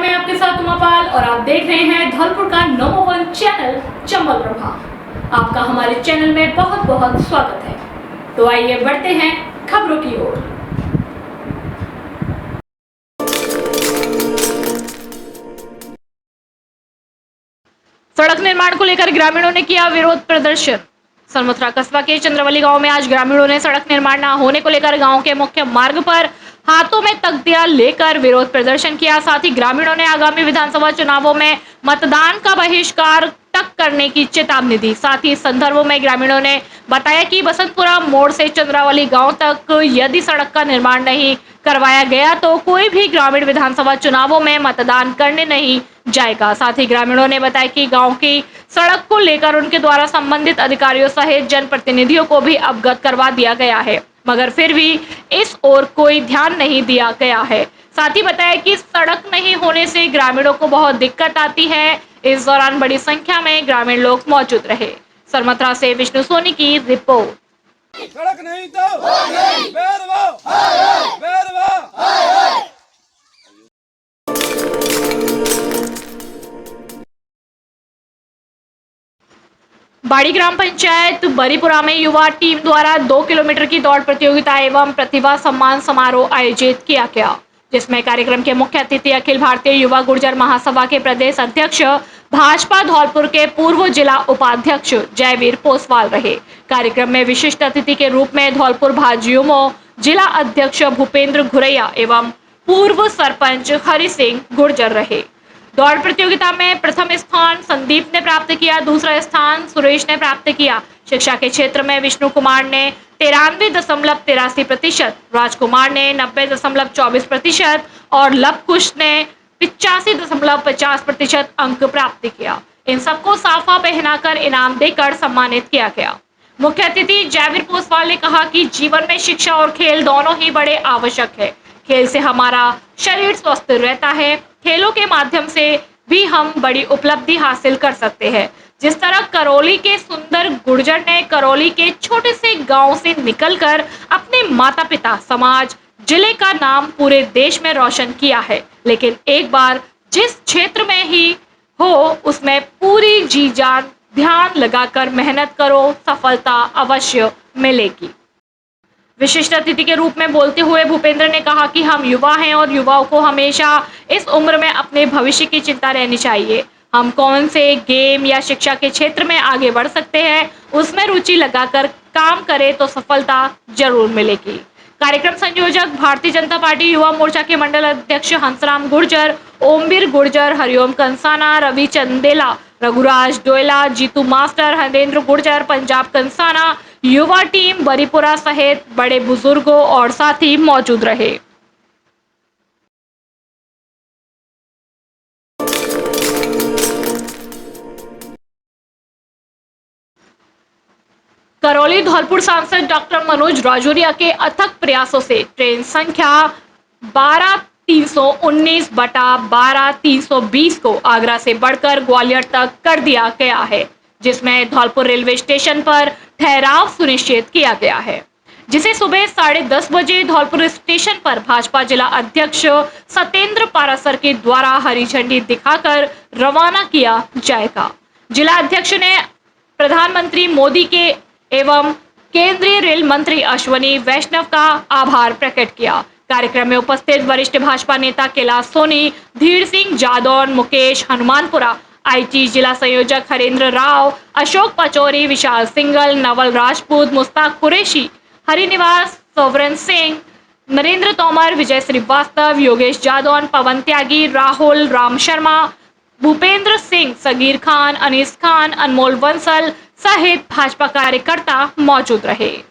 मैं आपके साथ उमापाल और आप देख रहे हैं धौलपुर का नंबर 1 चैनल चंबल प्रभा। आपका हमारे चैनल में बहुत बहुत स्वागत है। तो आइए बढ़ते हैं खबरों की ओर। सड़क निर्माण को लेकर ग्रामीणों ने किया विरोध प्रदर्शन। सनमथुरा कस्बा के चंद्रवली गांव में आज ग्रामीणों ने सड़क निर्माण न होने को लेकर गांव के मुख्य मार्ग पर हाथों में तख्तियां लेकर विरोध प्रदर्शन किया। साथ ही ग्रामीणों ने आगामी विधानसभा चुनावों में मतदान का बहिष्कार तक करने की चेतावनी दी। साथ ही इस संदर्भ में ग्रामीणों ने बताया कि बसंतपुरा मोड़ से चंद्रावली गांव तक यदि सड़क का निर्माण नहीं करवाया गया तो कोई भी ग्रामीण विधानसभा चुनावों में मतदान करने नहीं जाएगा। साथ ही ग्रामीणों ने बताया कि गांव की सड़क को लेकर उनके द्वारा संबंधित अधिकारियों सहित जनप्रतिनिधियों को भी अवगत करवा दिया गया है, मगर फिर भी इस ओर कोई ध्यान नहीं दिया गया है। साथ ही बताया कि सड़क नहीं होने से ग्रामीणों को बहुत दिक्कत आती है। इस दौरान बड़ी संख्या में ग्रामीण लोग मौजूद रहे। सरमथुरा से विष्णु सोनी की रिपोर्ट। सड़क नहीं तो बेरवा बेरवा। बाड़ी ग्राम पंचायत बरीपुरा में युवा टीम द्वारा 2 किलोमीटर की दौड़ प्रतियोगिता एवं प्रतिभा सम्मान समारोह आयोजित किया गया, जिसमें कार्यक्रम के मुख्य अतिथि अखिल भारतीय युवा गुर्जर महासभा के प्रदेश अध्यक्ष भाजपा धौलपुर के पूर्व जिला उपाध्यक्ष जयवीर पोसवाल रहे। कार्यक्रम में विशिष्ट अतिथि के रूप में धौलपुर भाजयुमो जिला अध्यक्ष भूपेंद्र घुरैया एवं पूर्व सरपंच हरि सिंह गुर्जर रहे। दौड़ प्रतियोगिता में प्रथम स्थान संदीप ने प्राप्त किया, दूसरा स्थान सुरेश ने प्राप्त किया। शिक्षा के क्षेत्र में विष्णु कुमार ने 93.83%, राजकुमार ने 90.24% और लवकुश ने 85.50% अंक प्राप्त किया। इन सबको साफा पहनाकर इनाम देकर सम्मानित किया गया। मुख्य अतिथि जयवीर पोसवाल ने कहा कि जीवन में शिक्षा और खेल दोनों ही बड़े आवश्यक है। खेल से हमारा शरीर स्वस्थ रहता है। खेलों के माध्यम से भी हम बड़ी उपलब्धि हासिल कर सकते हैं। जिस तरह करौली के सुंदर गुर्जर ने करौली के छोटे से गांव से निकलकर अपने माता पिता, समाज, जिले का नाम पूरे देश में रोशन किया है, लेकिन एक बार जिस क्षेत्र में ही हो उसमें पूरी जी जान ध्यान लगाकर मेहनत करो, सफलता अवश्य मिलेगी। विशिष्ट अतिथि के रूप में बोलते हुए भूपेंद्र ने कहा कि हम युवा हैं और युवाओं को हमेशा इस उम्र में अपने भविष्य की चिंता रहनी चाहिए। हम कौन से गेम या शिक्षा के क्षेत्र में आगे बढ़ सकते हैं, उसमें रुचि लगाकर काम करें तो सफलता जरूर मिलेगी। कार्यक्रम संयोजक भारतीय जनता पार्टी युवा मोर्चा के मंडल अध्यक्ष हंसराम गुर्जर, ओमवीर गुर्जर, हरिओम कंसाना, रवि चंदेला, रघुराज डोयला, जीतू मास्टर, हरेंद्र गुर्जर, पंजाब कंसाना, युवा टीम बरीपुरा सहित बड़े बुजुर्गों और साथी मौजूद रहे। करौली धौलपुर सांसद डॉक्टर मनोज राजौरिया के अथक प्रयासों से ट्रेन संख्या 12319/12320 को आगरा से बढ़कर ग्वालियर तक कर दिया गया है, जिसमें धौलपुर रेलवे स्टेशन पर ठहराव सुनिश्चित किया गया है, जिसे सुबह 10:30 बजे धौलपुर स्टेशन पर भाजपा जिला अध्यक्ष सत्येंद्र पारासर के द्वारा हरी झंडी दिखाकर रवाना किया जाएगा। जिला अध्यक्ष ने प्रधानमंत्री मोदी के एवं केंद्रीय रेल मंत्री अश्वनी वैष्णव का आभार प्रकट किया। कार्यक्रम में उपस्थित वरिष्ठ भाजपा नेता कैलाश सोनी, धीर सिंह जादौन, मुकेश हनुमानपुरा, आईटी जिला संयोजक हरेंद्र राव, अशोक पचौरी, विशाल सिंगल, नवल राजपूत, मुस्ताक कुरैशी, हरिनिवास, सोवरन सिंह, नरेंद्र तोमर, विजय श्रीवास्तव, योगेश जादौन, पवन त्यागी, राहुल राम शर्मा, भूपेंद्र सिंह, सगीर खान, अनीस खान, अनमोल बंसल सहित भाजपा कार्यकर्ता मौजूद रहे।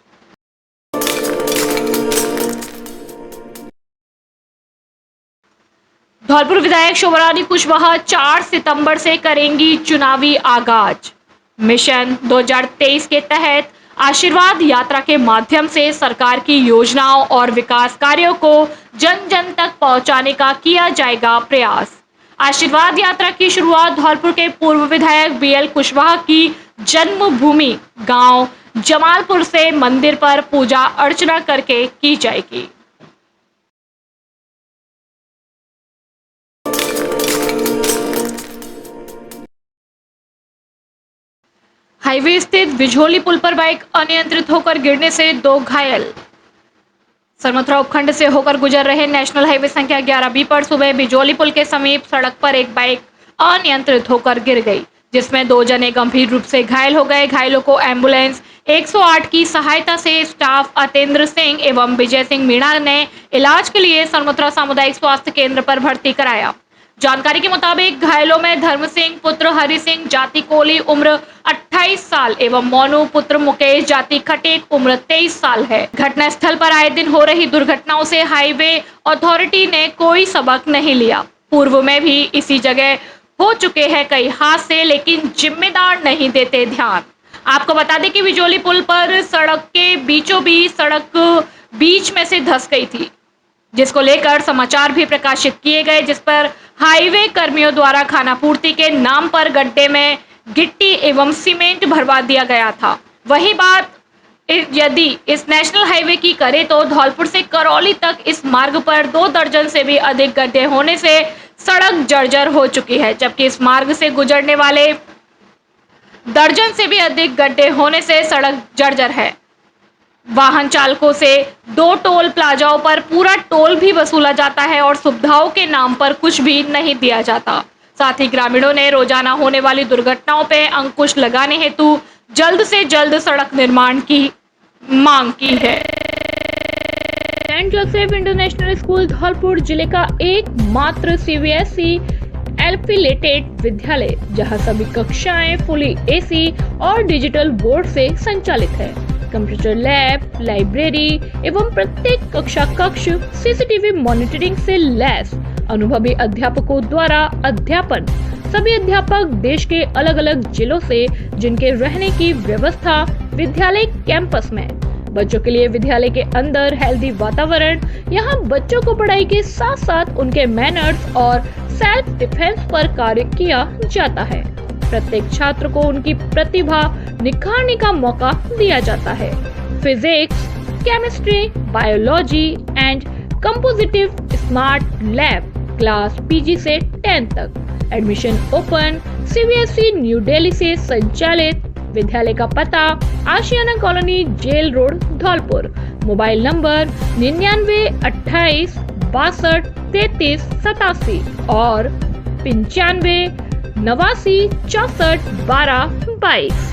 धौलपुर विधायक शोभारानी कुशवाहा 4 सितंबर से करेंगी चुनावी आगाज। मिशन 2023 के तहत आशीर्वाद यात्रा के माध्यम से सरकार की योजनाओं और विकास कार्यों को जन जन तक पहुंचाने का किया जाएगा प्रयास। आशीर्वाद यात्रा की शुरुआत धौलपुर के पूर्व विधायक बीएल कुशवाहा की जन्मभूमि गांव जमालपुर से मंदिर पर पूजा अर्चना करके की जाएगी। हाईवे स्थित बिझोली पुल पर बाइक अनियंत्रित होकर गिरने से 2 घायल। सरमथुरा उपखंड से होकर गुजर रहे नेशनल हाईवे संख्या 11B पर सुबह बिजोली पुल के समीप सड़क पर एक बाइक अनियंत्रित होकर गिर गई, जिसमें 2 जने गंभीर रूप से घायल हो गए। घायलों को एम्बुलेंस 108 की सहायता से स्टाफ अतेंद्र सिंह एवं विजय सिंह मीणा ने इलाज के लिए सरमथुरा सामुदायिक स्वास्थ्य केंद्र पर भर्ती कराया। जानकारी के मुताबिक घायलों में धर्म सिंह पुत्र हरि सिंह जाति कोली उम्र 28 साल एवं मोनू पुत्र मुकेश जाति खटेक उम्र 23 साल है। घटनास्थल पर आए दिन हो रही दुर्घटनाओं से हाईवे अथॉरिटी ने कोई सबक नहीं लिया। पूर्व में भी इसी जगह हो चुके हैं कई हादसे, लेकिन जिम्मेदार नहीं देते ध्यान। आपको बता दें कि बिजोली पुल पर सड़क के बीचों बीच सड़क बीच में से धंस गई थी, जिसको लेकर समाचार भी प्रकाशित किए गए, जिस पर हाईवे कर्मियों द्वारा खानापूर्ति के नाम पर गड्ढे में गिट्टी एवं सीमेंट भरवा दिया गया था। वही बात यदि इस नेशनल हाईवे की करें तो धौलपुर से करौली तक इस मार्ग पर 2 दर्जन से भी अधिक गड्ढे होने से सड़क जर्जर हो चुकी है, जबकि इस मार्ग से गुजरने वाले दर्जन से भी अधिक गड्ढे होने से सड़क जर्जर है। वाहन चालकों से 2 टोल प्लाजाओं पर पूरा टोल भी वसूला जाता है और सुविधाओं के नाम पर कुछ भी नहीं दिया जाता। साथ ही ग्रामीणों ने रोजाना होने वाली दुर्घटनाओं पर अंकुश लगाने हेतु जल्द से जल्द सड़क निर्माण की मांग की है। Saint Joseph international school Dholpur जिले का एकमात्र CBSE एफिलिएटेड विद्यालय, जहां सभी कक्षाएं फुली AC और डिजिटल बोर्ड से संचालित है। कंप्यूटर लैब, लाइब्रेरी एवं प्रत्येक कक्षा कक्ष CCTV मॉनिटरिंग से लैस, अनुभवी अध्यापकों द्वारा अध्यापन। सभी अध्यापक देश के अलग अलग जिलों से, जिनके रहने की व्यवस्था विद्यालय कैंपस में। बच्चों के लिए विद्यालय के अंदर हेल्दी वातावरण। यहाँ बच्चों को पढ़ाई के साथ साथ उनके मैनर्स और सेल्फ डिफेंस पर कार्य किया जाता है। प्रत्येक छात्र को उनकी प्रतिभा निखारने का मौका दिया जाता है। फिजिक्स, केमिस्ट्री, बायोलॉजी एंड कंपोजिटिव स्मार्ट लैब क्लास PG से 10 तक। Admission open. CBSE new Delhi से संचालित। विद्यालय का पता Ashiana colony, jail road, Dholpur. Mobile number 99 28 62 33 87 और 95 89 64 12 22।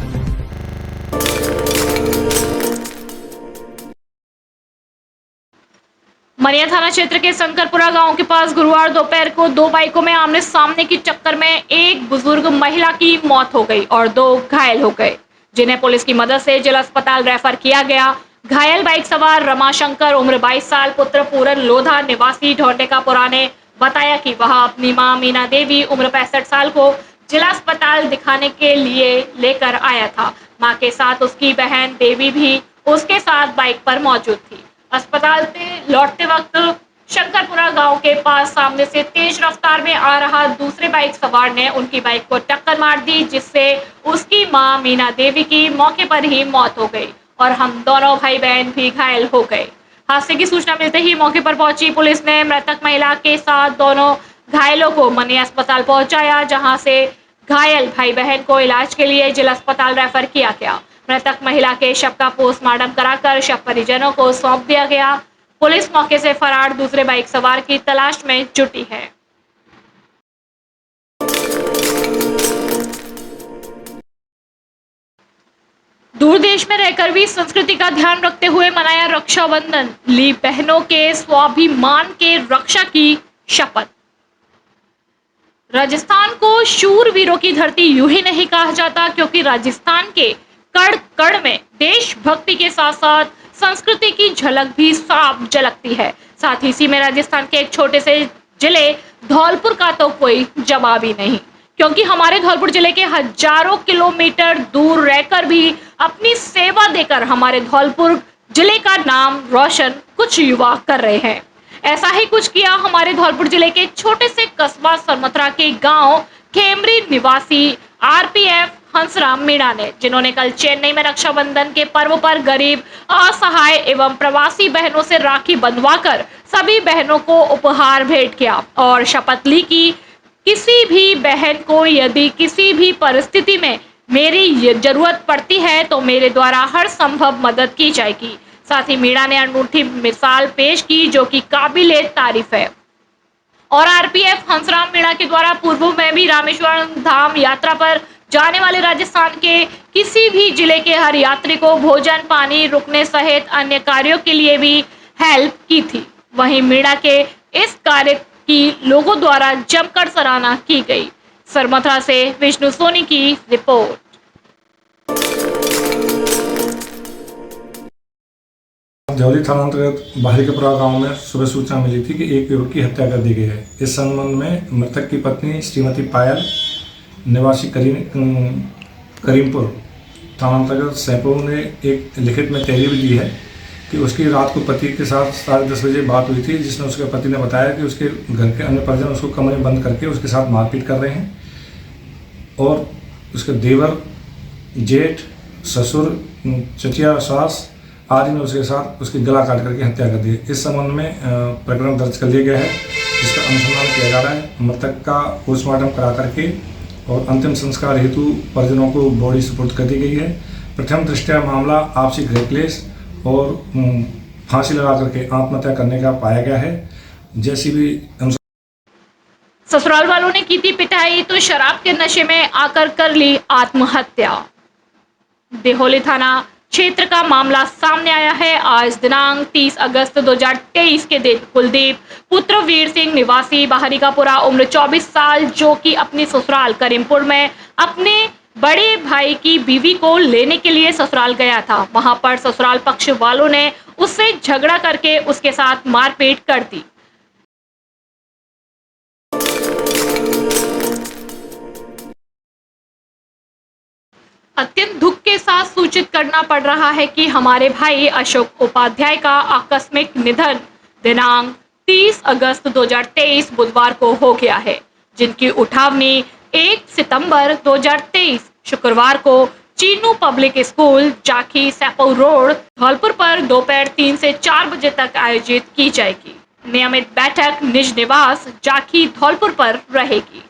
मनिया थाना क्षेत्र के शंकरपुरा गांव के पास गुरुवार दोपहर को 2 बाइकों में आमने सामने की टक्कर में एक बुजुर्ग महिला की मौत हो गई और 2 घायल हो गए, जिन्हें पुलिस की मदद से जिला अस्पताल रेफर किया गया। घायल बाइक सवार रमाशंकर उम्र 22 साल पुत्र पूरन लोधा निवासी ढोंडे का पुराने बताया कि वह अपनी मां मीना देवी उम्र 65 साल को जिला अस्पताल दिखाने के लिए लेकर आया था। मां के साथ उसकी बहन देवी भी उसके साथ बाइक पर मौजूद थी। अस्पताल से लौटते वक्त शंकरपुरा गांव के पास सामने से तेज रफ्तार में आ रहा दूसरे बाइक सवार ने उनकी बाइक को टक्कर मार दी, जिससे उसकी मां मीना देवी की मौके पर ही मौत हो गई और हम दोनों भाई बहन भी घायल हो गए। हादसे की सूचना मिलते ही मौके पर पहुंची पुलिस ने मृतक महिला के साथ दोनों घायलों को मनिया अस्पताल पहुंचाया, जहां से घायल भाई बहन को इलाज के लिए जिला अस्पताल रेफर किया गया। मृतक महिला के शव का पोस्टमार्टम कराकर शव परिजनों को सौंप दिया गया। पुलिस मौके से फरार दूसरे बाइक सवार की तलाश में जुटी है। दूर देश में रहकर भी संस्कृति का ध्यान रखते हुए मनाया रक्षाबंधन, ली बहनों के स्वाभिमान के रक्षा की शपथ। राजस्थान को शूरवीरों की धरती यूं ही नहीं कहा जाता, क्योंकि राजस्थान के कण कण में देशभक्ति के साथ साथ संस्कृति की झलक भी साफ झलकती है। साथ ही इसी में राजस्थान के एक छोटे से जिले धौलपुर का तो कोई जवाब ही नहीं, क्योंकि हमारे धौलपुर जिले के हजारों किलोमीटर दूर रहकर भी अपनी सेवा देकर हमारे धौलपुर जिले का नाम रोशन कुछ युवा कर रहे हैं। ऐसा ही कुछ किया हमारे धौलपुर जिले के छोटे से कस्बा सरमथुरा के गांव खेमरी निवासी RPF हंसराम मीणा ने, जिन्होंने कल चेन्नई में रक्षाबंधन के पर्व पर गरीब, असहाय एवं प्रवासी बहनों से राखी बंधवाकर सभी बहनों को उपहार भेंट किया और शपथ ली कि किसी भी बहन को यदि किसी भी परिस्थिति में मेरी ये जरूरत पड़ती है तो मेरे द्वारा हर संभव मदद की जाएगी। साथ ही मीणा ने अनूठी मिसाल पेश की जो कि काबिले तारीफ है। और आरपीएफ हंसराम मीणा के द्वारा पूर्व में भी रामेश्वरम धाम यात्रा पर जाने वाले राजस्थान के किसी भी जिले के हर यात्री को भोजन, पानी, रुकने सहित अन्य कार्यों के लिए भी हेल्प की थी। वहीं मीणा के इस कार्य की लोगों द्वारा जमकर सराहना की गई। सरमथुरा से विष्णु सोनी की रिपोर्ट। देवली थाना अंतर्गत बाहरीकपुरा गांव में सुबह सूचना मिली थी कि एक युवक की हत्या कर दी गई है। इस संबंध में मृतक की पत्नी श्रीमती पायल निवासी करीमपुर थाना अंतर्गत सैपुर ने एक लिखित में तहरीर दी है कि उसकी रात को पति के साथ 10:30 बजे बात हुई थी, जिसमें उसके पति ने बताया कि उसके घर के अन्य परिजन उसको कमरे में बंद करके उसके साथ मारपीट कर रहे हैं और उसके देवर, जेठ, ससुर, चचिया, सास आदि ने उसके साथ उसकी गला काट करके हत्या कर दी। इस संबंध में प्रकरण दर्ज कर लिया गया है, जिसका अनुसंधान किया जा रहा है। मृतक का पोस्टमार्टम करा करके और अंतिम संस्कार हेतु परिजनों को बॉडी सुपुर्द कर दी गई है। प्रथम दृष्टया मामला आपसी गृह क्लेश और फांसी लगा करके आत्महत्या करने का पाया गया है। जैसी भी ससुराल वालों ने की थी पिटाई तो शराब के नशे में आकर कर ली आत्महत्या। देहोली थाना क्षेत्र का मामला सामने आया है। आज दिनांक 30 अगस्त 2023 के दिन कुलदीप पुत्र वीर सिंह निवासी बाहरीकापुरा उम्र 24 साल जो कि अपनी ससुराल करीमपुर में अपने बड़े भाई की बीवी को लेने के लिए ससुराल गया था। वहां पर ससुराल पक्ष वालों ने उससे झगड़ा करके उसके साथ मारपीट कर दी। अत्यंत दुख के साथ सूचित करना पड़ रहा है कि हमारे भाई अशोक उपाध्याय का आकस्मिक निधन दिनांक 30 अगस्त 2023 बुधवार को हो गया है, जिनकी उठावनी 1 सितंबर 2023 शुक्रवार को Chinu public school, Jakhi, Saipau road, Dholpur पर दोपहर 3 से 4 बजे तक आयोजित की जाएगी। नियमित बैठक निज निवास जाखी, धौलपुर पर रहेगी।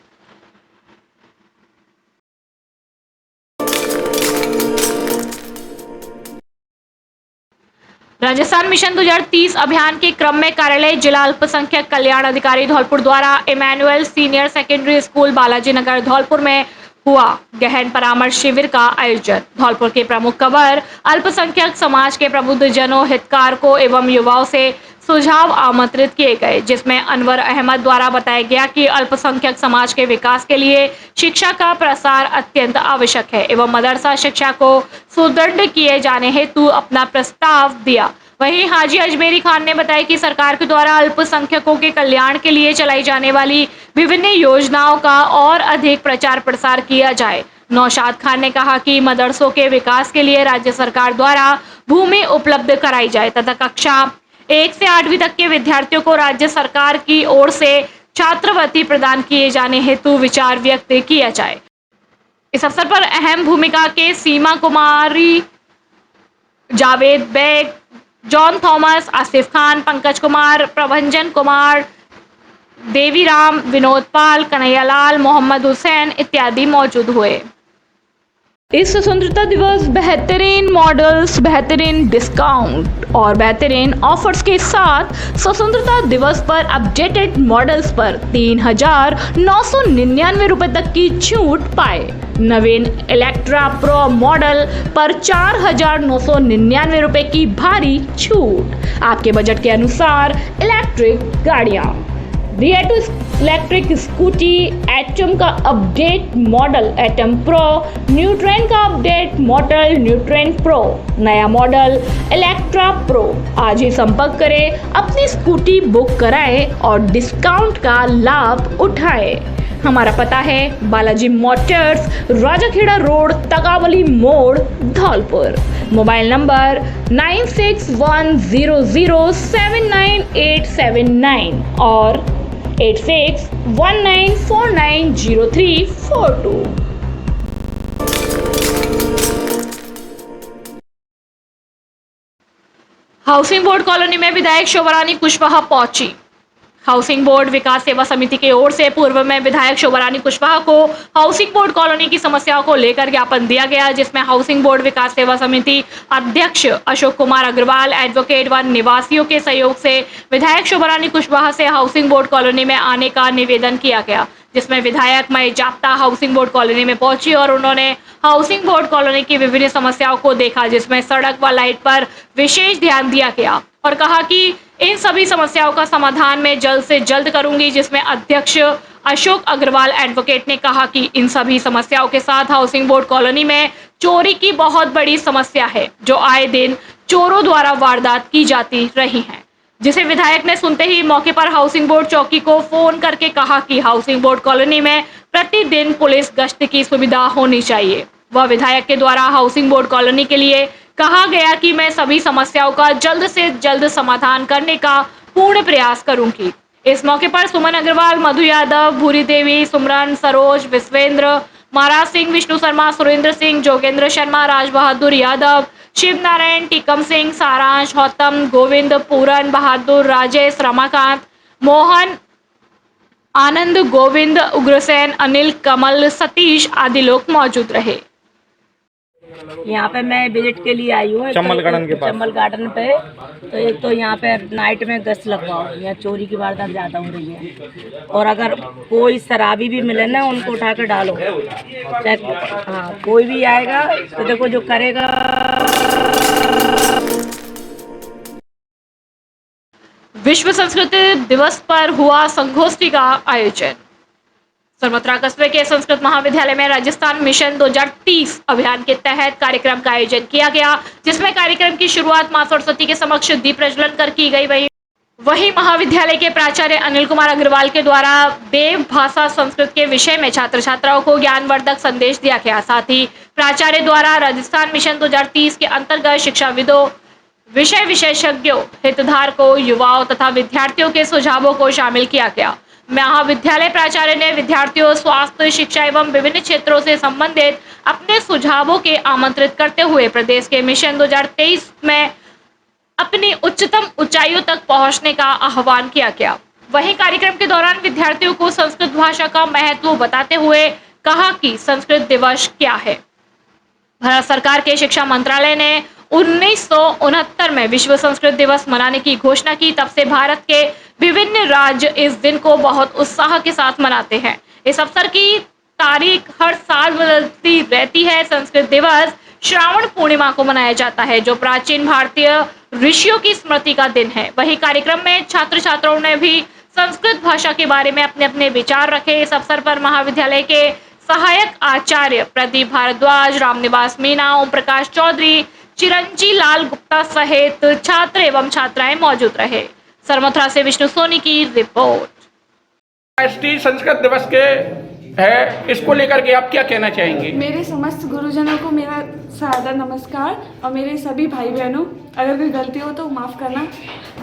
राजस्थान मिशन 2030 अभियान के क्रम में कार्यालय जिला अल्पसंख्यक कल्याण अधिकारी धौलपुर द्वारा Emmanuel senior secondary school Balaji Nagar Dholpur में हुआ गहन परामर्श शिविर का आयोजन। धौलपुर के प्रमुख कवर अल्पसंख्यक समाज के प्रबुद्ध जनों, हितकारकों एवं युवाओं से सुझाव आमंत्रित किए गए, जिसमें अनवर अहमद द्वारा बताया गया कि अल्पसंख्यक समाज के विकास के लिए शिक्षा का प्रसार अत्यंत आवश्यक है एवं मदरसा शिक्षा को सुदृढ़ किए जाने हेतु अपना प्रस्ताव दिया। वहीं हाजी अजमेरी खान ने बताया कि सरकार के द्वारा अल्पसंख्यकों के कल्याण के लिए चलाई जाने वाली विभिन्न योजनाओं का और अधिक प्रचार प्रसार किया जाए। नौशाद खान ने कहा कि मदरसों के विकास के लिए राज्य सरकार द्वारा भूमि उपलब्ध कराई जाए तथा कक्षा 1 से 8वीं तक के विद्यार्थियों को राज्य सरकार की ओर से छात्रवृत्ति प्रदान किए जाने हेतु विचार व्यक्त किया जाए। इस अवसर पर अहम भूमिका के सीमा कुमारी, जावेद बेग, जॉन थॉमस, आसिफ खान, पंकज कुमार, प्रभंजन कुमार, देवीराम, विनोद पाल, कन्हैयालाल, मोहम्मद हुसैन इत्यादि मौजूद हुए। इस स्वतंत्रता दिवस बेहतरीन मॉडल्स, बेहतरीन डिस्काउंट और बेहतरीन ऑफर्स के साथ स्वतंत्रता दिवस पर अपडेटेड मॉडल्स पर 3,999 रुपए तक की छूट पाए। नवीन इलेक्ट्रा प्रो मॉडल पर 4,999 रुपए की भारी छूट। आपके बजट के अनुसार इलेक्ट्रिक गाड़ियां, रिएटो इलेक्ट्रिक स्कूटी, एटम का अपडेट मॉडल एटम प्रो, न्यूट्रेन का अपडेट मॉडल न्यूट्रेन प्रो, नया मॉडल इलेक्ट्रा प्रो। आज ही संपर्क करें, अपनी स्कूटी बुक कराएं और डिस्काउंट का लाभ उठाएं। हमारा पता है बालाजी मोटर्स, राजाखेड़ा रोड, तगावली मोड़, धौलपुर। मोबाइल नंबर 9610079879 और 8619490342। हाउसिंग बोर्ड कॉलोनी में विधायक शोभरानी कुशवाहा पहुंची। हाउसिंग बोर्ड विकास सेवा समिति की ओर से पूर्व में विधायक शोभा रानी कुशवाहा को हाउसिंग बोर्ड कॉलोनी की समस्याओं को लेकर ज्ञापन दिया गया, जिसमें हाउसिंग बोर्ड विकास सेवा समिति अध्यक्ष अशोक कुमार अग्रवाल, एडवोकेट व निवासियों के सहयोग से विधायक शोभा रानी कुशवाहा से हाउसिंग बोर्ड कॉलोनी में आने का निवेदन किया गया, जिसमें विधायक मई जाप्ता हाउसिंग बोर्ड कॉलोनी में पहुंची और उन्होंने हाउसिंग बोर्ड कॉलोनी की विभिन्न समस्याओं को देखा, जिसमें सड़क व लाइट पर विशेष ध्यान दिया गया और कहा कि इन सभी समस्याओं का समाधान मैं जल्द से जल्द करूंगी, जिसमें अध्यक्ष अशोक अग्रवाल एडवोकेट ने कहा कि इन सभी समस्याओं के साथ हाउसिंग बोर्ड कॉलोनी में चोरी की बहुत बड़ी समस्या है, जो आए दिन चोरों द्वारा वारदात की जाती रही हैं, जिसे विधायक ने सुनते ही मौके पर हाउसिंग बोर्ड चौकी को फोन करके कहा कि हाउसिंग बोर्ड कॉलोनी में प्रतिदिन पुलिस गश्त की सुविधा होनी चाहिए। वह विधायक के द्वारा हाउसिंग बोर्ड कॉलोनी के लिए कहा गया कि मैं सभी समस्याओं का जल्द से जल्द समाधान करने का पूर्ण प्रयास करूंगी। इस मौके पर सुमन अग्रवाल, मधु यादव, भूरी देवी, सुमरन, सरोज, विश्वेंद्र, महाराज सिंह, विष्णु शर्मा, सुरेंद्र सिंह, जोगेंद्र शर्मा, राज बहादुर यादव, शिव नारायण, टीकम सिंह, सारांश, गौतम, गोविंद, पूरन बहादुर, राजेश, रमाकांत, मोहन, आनंद, गोविंद, उग्रसेन, अनिल, कमल, सतीश आदि लोग मौजूद रहे। यहाँ पे मैं विजिट के लिए आई हूँ चम्बल गार्डन के पास। चम्बल गार्डन पे तो एक तो यहाँ पे नाइट में गश्त लगवाओ, यहाँ चोरी की वारदात ज़्यादा हो रही है और अगर कोई शराबी भी मिले ना उनको उठा कर डालो, चाहे हाँ कोई भी आएगा तो देखो जो करेगा। विश्व संस्कृत दिवस पर हुआ संगोष्ठी का आयोजन। सरमत्रा कस्बे के संस्कृत महाविद्यालय में राजस्थान मिशन 2030 अभियान के तहत कार्यक्रम का आयोजन किया गया, जिसमें कार्यक्रम की शुरुआत मां सरस्वती के समक्ष दीप प्रज्वलन कर की गई। वहीं महाविद्यालय के प्राचार्य अनिल कुमार अग्रवाल के द्वारा देव भाषा संस्कृत के विषय में छात्र छात्राओं को ज्ञानवर्धक संदेश दिया गया। साथ ही प्राचार्य द्वारा राजस्थान मिशन 2030 के अंतर्गत शिक्षाविदों, विषय विशेषज्ञों, हितधारकों, युवाओं तथा विद्यार्थियों के सुझावों को शामिल किया गया। महाविद्यालय प्राचार्य ने विद्यार्थियों, स्वास्थ्य, शिक्षा एवं विभिन्न क्षेत्रों से संबंधित अपने सुझावों के आमंत्रित करते हुए प्रदेश के मिशन 2023 में अपनी उच्चतम ऊंचाइयों तक पहुंचने का आह्वान किया गया। वहीं कार्यक्रम के दौरान विद्यार्थियों को संस्कृत भाषा का महत्व बताते हुए कहा कि संस्कृत दिवस क्या है। भारत सरकार के शिक्षा मंत्रालय ने 1969 में विश्व संस्कृत दिवस मनाने की घोषणा की। तब से भारत के विभिन्न राज्य इस दिन को बहुत उत्साह के साथ मनाते हैं। इस अवसर की तारीख हर साल बदलती रहती है। संस्कृत दिवस श्रावण पूर्णिमा को मनाया जाता है, जो प्राचीन भारतीय ऋषियों की स्मृति का दिन है। वहीं कार्यक्रम में छात्र छात्राओं ने भी संस्कृत भाषा के बारे में अपने अपने विचार रखे। इस अवसर पर महाविद्यालय के सहायक आचार्य प्रदीप भारद्वाज, रामनिवास मीना, ओम प्रकाश चौधरी, चिरंजी लाल गुप्ता सहित छात्र एवं छात्राएं मौजूद रहे। सरमथुरा से विष्णु सोनी की रिपोर्ट। राष्ट्रीय संस्कृत दिवस के है, इसको लेकर के आप क्या कहना चाहेंगे? मेरे समस्त गुरुजनों को मेरा सादर नमस्कार और मेरे सभी भाई बहनों, अगर कोई गलती हो तो माफ़ करना।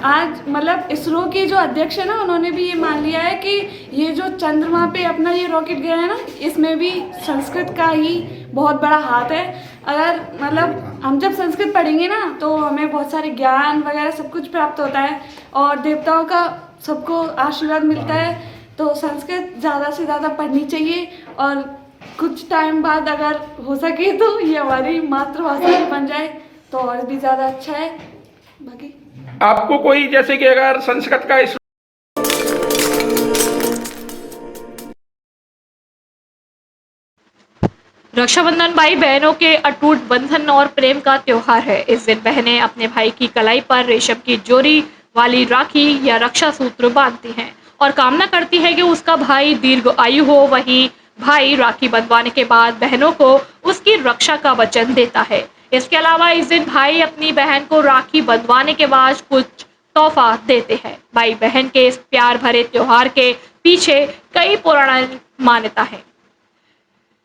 आज मतलब इसरो के जो अध्यक्ष है ना, उन्होंने भी ये मान लिया है कि ये जो चंद्रमा पे अपना ये रॉकेट गया है ना, इसमें भी संस्कृत का ही बहुत बड़ा हाथ है। अगर मतलब हम जब संस्कृत पढ़ेंगे ना तो हमें बहुत सारे ज्ञान वगैरह सब कुछ प्राप्त होता है और देवताओं का सबको आशीर्वाद मिलता है। तो संस्कृत ज़्यादा से ज़्यादा पढ़नी चाहिए और कुछ टाइम बाद अगर हो सके तो ये हमारी मातृभाषा बन जाए तो और भी ज़्यादा अच्छा है। बाकी आपको कोई जैसे कि अगर संस्कृत का रक्षाबंधन भाई बहनों के अटूट बंधन और प्रेम का त्योहार है। इस दिन बहनें अपने भाई की कलाई पर रेशम की जोरी वाली राखी या रक्षा सूत्र बांधती हैं और कामना करती है कि उसका भाई दीर्घ आयु हो। वहीं भाई राखी बंधवाने के बाद बहनों को उसकी रक्षा का वचन देता है। इसके अलावा इस दिन भाई अपनी बहन को राखी बंधवाने के बाद कुछ तोहफा देते हैं। भाई बहन के इस प्यार भरे त्योहार के पीछे कई पौराणिक मान्यता है।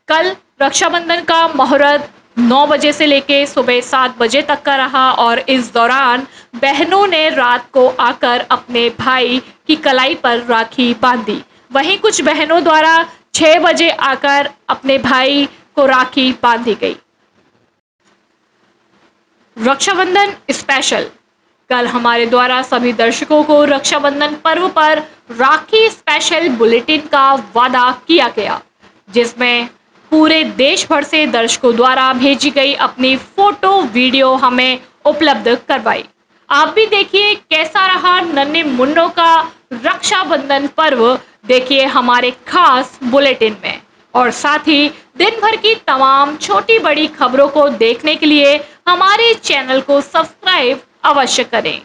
कल रक्षाबंधन का मुहूर्त 9 बजे से लेकर सुबह 7 बजे तक का रहा और इस दौरान बहनों ने रात को आकर अपने भाई की कलाई पर राखी बांधी। वहीं कुछ बहनों द्वारा 6 बजे आकर अपने भाई को राखी बांधी गई। रक्षाबंधन स्पेशल। कल हमारे द्वारा सभी दर्शकों को रक्षाबंधन पर्व पर राखी स्पेशल बुलेटिन का वादा किया गया, जिसमें पूरे देश भर से दर्शकों द्वारा भेजी गई अपनी फोटो वीडियो हमें उपलब्ध करवाई। आप भी देखिए कैसा रहा नन्हे मुन्नों का रक्षाबंधन पर्व, देखिए हमारे खास बुलेटिन में। और साथ ही दिन भर की तमाम छोटी बड़ी खबरों को देखने के लिए हमारे चैनल को सब्सक्राइब अवश्य करें।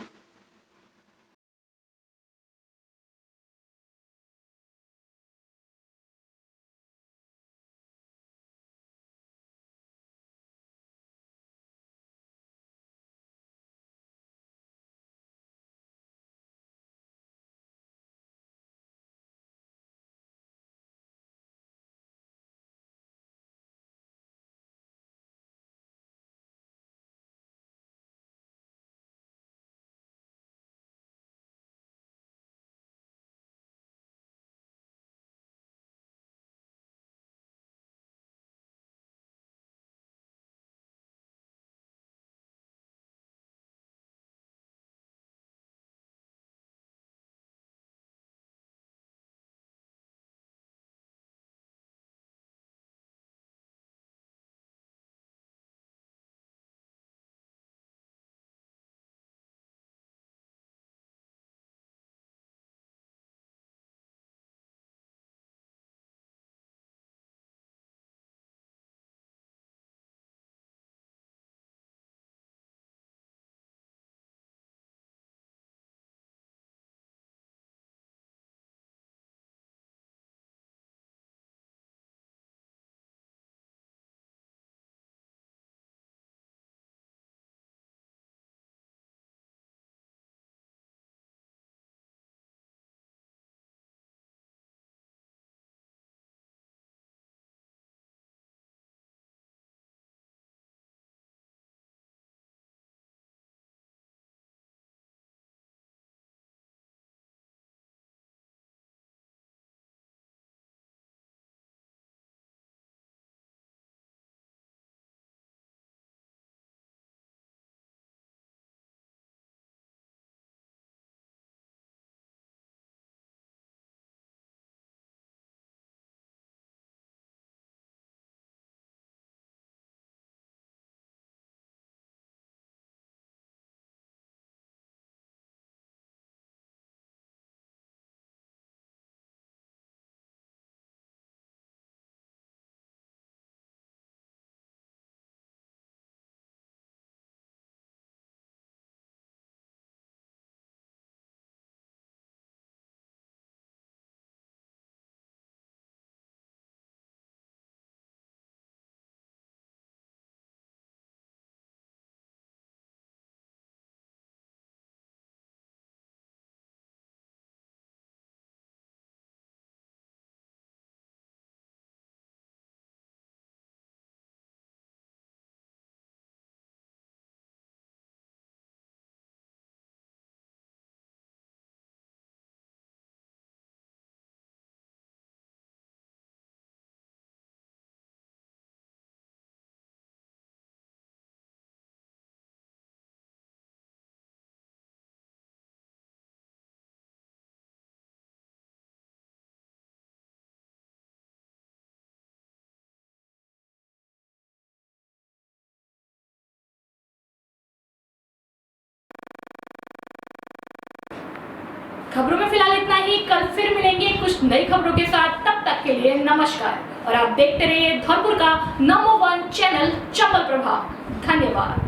खबरों में फिलहाल इतना ही। कल फिर मिलेंगे कुछ नई खबरों के साथ, तब तक के लिए नमस्कार। और आप देखते रहिए धौलपुर का नंबर 1 चैनल चंबल प्रभा। धन्यवाद।